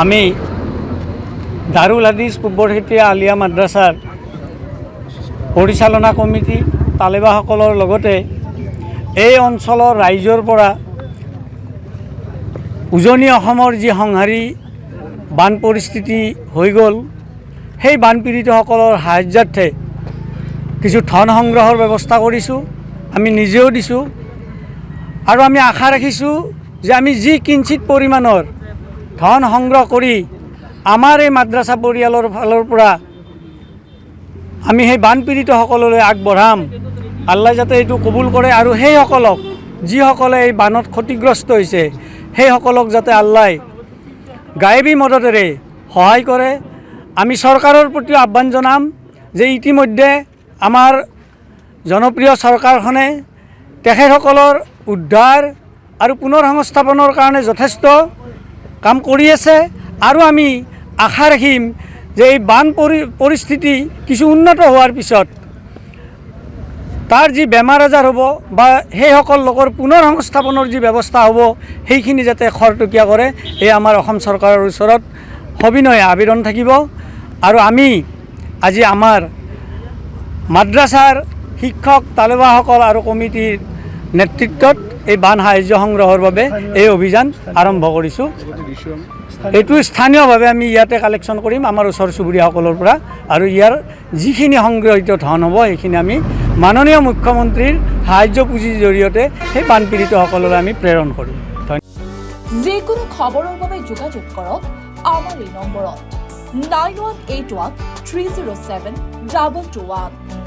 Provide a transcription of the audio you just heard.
আমি দাৰুল হাদিছ পূৰ্বৰখেটীয়া আলিয়া মাদ্ৰাছাৰ পৰিচালনা কমিটি তালেবাসকলৰ লগতে এই অঞ্চলৰ ৰাইজৰ পৰা উজনি অসমৰ যি সংহাৰী বান পৰিস্থিতি হৈ গ'ল, সেই বানপীড়িতসকলৰ সাহায্যাৰ্থে কিছু ধন সংগ্ৰহৰ ব্যৱস্থা কৰিছোঁ। আমি নিজেও দিছোঁ আৰু আমি আশা ৰাখিছোঁ যে আমি যি কিঞ্চিত পৰিমাণৰ ধন সংগ্ৰহ কৰি আমাৰ এই মাদ্ৰাছা পৰিয়ালৰ ফালৰ পৰা আমি সেই বানপীড়িতসকললৈ আগবঢ়াম। আল্লাহ যাতে এইটো কবুল কৰে আৰু সেইসকলক যিসকলে এই বানত ক্ষতিগ্ৰস্ত হৈছে সেইসকলক যাতে আল্লাহ গায়েবী মদতেৰে সহায় কৰে। আমি চৰকাৰৰ প্ৰতিও আহ্বান জনাম যে ইতিমধ্যে আমাৰ জনপ্ৰিয় চৰকাৰখনে তেখেতসকলৰ উদ্ধাৰ আৰু পুনৰ সংস্থাপনৰ কাৰণে যথেষ্ট কাম কৰি আছে আৰু আমি আশা ৰাখিম যে এই বান পৰিস্থিতি কিছু উন্নত হোৱাৰ পিছত তাৰ যি বেমাৰ আজাৰ হ'ব বা সেইসকল লোকৰ পুনৰ সংস্থাপনৰ যি ব্যৱস্থা হ'ব সেইখিনি যাতে খৰতকীয়া কৰে, এই আমাৰ অসম চৰকাৰৰ ওচৰত সবিনয়ে আবেদন থাকিব। আৰু আমি আজি আমাৰ মাদ্ৰাছাৰ শিক্ষক তালেবাসকল আৰু কমিটিৰ নেতৃত্বত এই বান সাহায্য সংগ্ৰহৰ বাবে এই অভিযান আৰম্ভ কৰিছোঁ। এইটো স্থানীয়ভাৱে আমি ইয়াতে কালেকশ্যন কৰিম আমাৰ ওচৰ চুবুৰীয়াসকলৰ পৰা আৰু ইয়াৰ যিখিনি সংগ্ৰহিত ধন হ'ব সেইখিনি আমি মাননীয় মুখ্যমন্ত্ৰীৰ সাহায্য পুঁজিৰ জৰিয়তে সেই বানপীড়িতসকললৈ আমি প্ৰেৰণ কৰিম। যিকোনো খবৰৰ বাবে যোগাযোগ কৰক আমাৰ এই নম্বৰত 9181 307 221।